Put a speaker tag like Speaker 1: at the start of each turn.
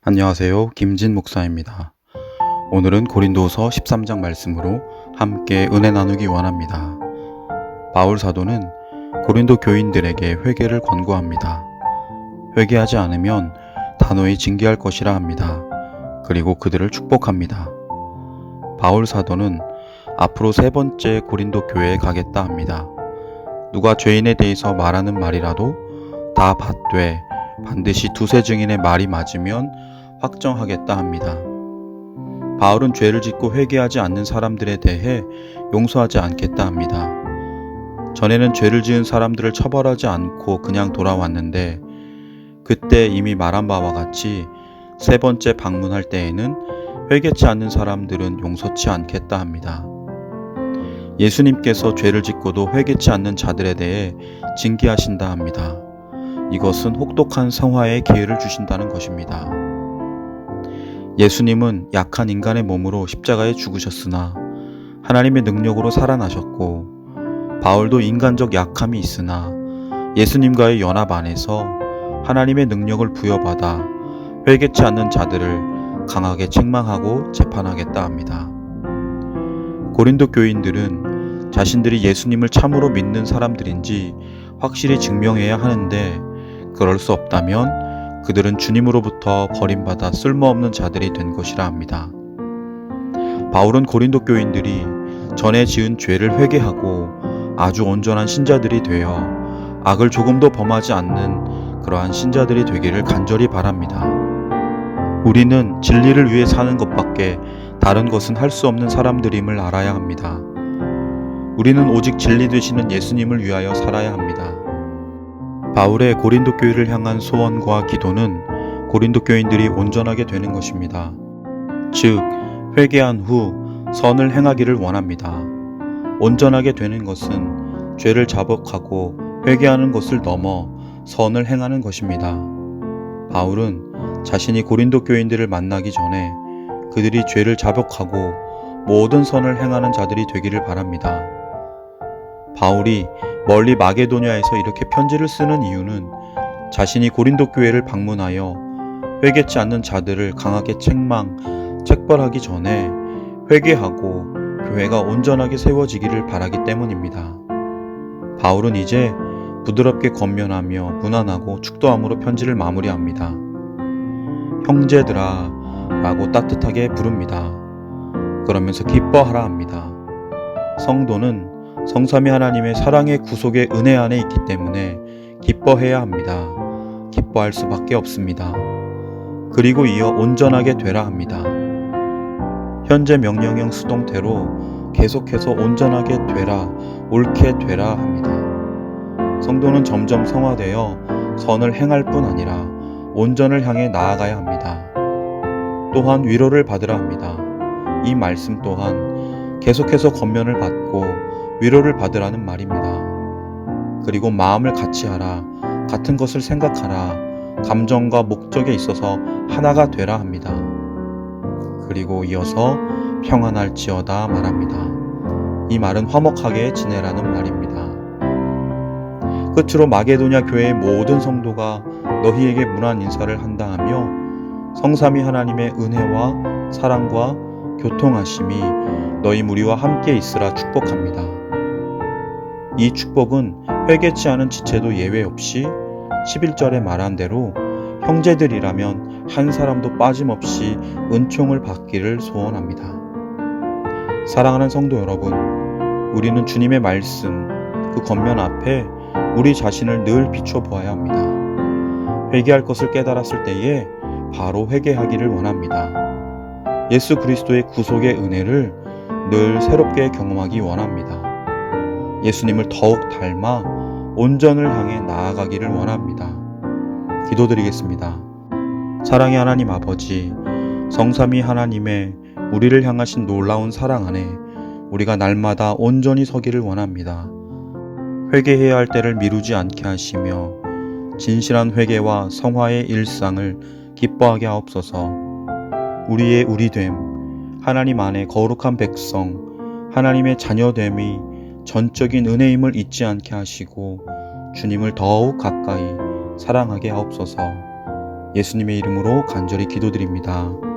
Speaker 1: 안녕하세요. 김진 목사입니다. 오늘은 고린도서 13장 말씀으로 함께 은혜 나누기 원합니다. 바울 사도는 고린도 교인들에게 회개를 권고합니다. 회개하지 않으면 단호히 징계할 것이라 합니다. 그리고 그들을 축복합니다. 바울 사도는 앞으로 세 번째 고린도 교회에 가겠다 합니다. 누가 죄인에 대해서 말하는 말이라도 다 받되 반드시 두세 증인의 말이 맞으면 확정하겠다 합니다. 바울은 죄를 짓고 회개하지 않는 사람들에 대해 용서하지 않겠다 합니다. 전에는 죄를 지은 사람들을 처벌하지 않고 그냥 돌아왔는데 그때 이미 말한 바와 같이 세 번째 방문할 때에는 회개치 않는 사람들은 용서치 않겠다 합니다. 예수님께서 죄를 짓고도 회개치 않는 자들에 대해 징계하신다 합니다. 이것은 혹독한 성화의 기회를 주신다는 것입니다. 예수님은 약한 인간의 몸으로 십자가에 죽으셨으나 하나님의 능력으로 살아나셨고, 바울도 인간적 약함이 있으나 예수님과의 연합 안에서 하나님의 능력을 부여받아 회개치 않는 자들을 강하게 책망하고 재판하겠다 합니다. 고린도 교인들은 자신들이 예수님을 참으로 믿는 사람들인지 확실히 증명해야 하는데, 그럴 수 없다면 그들은 주님으로부터 버림받아 쓸모없는 자들이 된 것이라 합니다. 바울은 고린도 교인들이 전에 지은 죄를 회개하고 아주 온전한 신자들이 되어 악을 조금도 범하지 않는 그러한 신자들이 되기를 간절히 바랍니다. 우리는 진리를 위해 사는 것밖에 다른 것은 할 수 없는 사람들임을 알아야 합니다. 우리는 오직 진리 되시는 예수님을 위하여 살아야 합니다. 바울의 고린도 교회를 향한 소원과 기도는 고린도 교인들이 온전하게 되는 것입니다. 즉, 회개한 후 선을 행하기를 원합니다. 온전하게 되는 것은 죄를 자복하고 회개하는 것을 넘어 선을 행하는 것입니다. 바울은 자신이 고린도 교인들을 만나기 전에 그들이 죄를 자복하고 모든 선을 행하는 자들이 되기를 바랍니다. 바울이 멀리 마게도냐에서 이렇게 편지를 쓰는 이유는 자신이 고린도 교회를 방문하여 회개치 않는 자들을 강하게 책벌하기 전에 회개하고 교회가 온전하게 세워지기를 바라기 때문입니다. 바울은 이제 부드럽게 권면하며 무난하고 축도함으로 편지를 마무리합니다. 형제들아 라고 따뜻하게 부릅니다. 그러면서 기뻐하라 합니다. 성도는 성삼위 하나님의 사랑의 구속의 은혜 안에 있기 때문에 기뻐해야 합니다. 기뻐할 수밖에 없습니다. 그리고 이어 온전하게 되라 합니다. 현재 명령형 수동태로 계속해서 온전하게 되라, 옳게 되라 합니다. 성도는 점점 성화되어 선을 행할 뿐 아니라 온전을 향해 나아가야 합니다. 또한 위로를 받으라 합니다. 이 말씀 또한 계속해서 권면을 받고 위로를 받으라는 말입니다. 그리고 마음을 같이 하라, 같은 것을 생각하라, 감정과 목적에 있어서 하나가 되라 합니다. 그리고 이어서 평안할지어다 말합니다. 이 말은 화목하게 지내라는 말입니다. 끝으로 마게도냐 교회의 모든 성도가 너희에게 문안 인사를 한다 하며 성삼위 하나님의 은혜와 사랑과 교통하심이 너희 무리와 함께 있으라 축복합니다. 이 축복은 회개치 않은 지체도 예외 없이 11절에 말한 대로 형제들이라면 한 사람도 빠짐없이 은총을 받기를 소원합니다. 사랑하는 성도 여러분, 우리는 주님의 말씀, 그 권면 앞에 우리 자신을 늘 비춰보아야 합니다. 회개할 것을 깨달았을 때에 바로 회개하기를 원합니다. 예수 그리스도의 구속의 은혜를 늘 새롭게 경험하기 원합니다. 예수님을 더욱 닮아 온전을 향해 나아가기를 원합니다. 기도드리겠습니다. 사랑의 하나님 아버지, 성삼위 하나님의 우리를 향하신 놀라운 사랑 안에 우리가 날마다 온전히 서기를 원합니다. 회개해야 할 때를 미루지 않게 하시며 진실한 회개와 성화의 일상을 기뻐하게 하옵소서. 우리의 우리됨, 하나님 안에 거룩한 백성, 하나님의 자녀됨이 전적인 은혜임을 잊지 않게 하시고 주님을 더욱 가까이 사랑하게 하옵소서. 예수님의 이름으로 간절히 기도드립니다.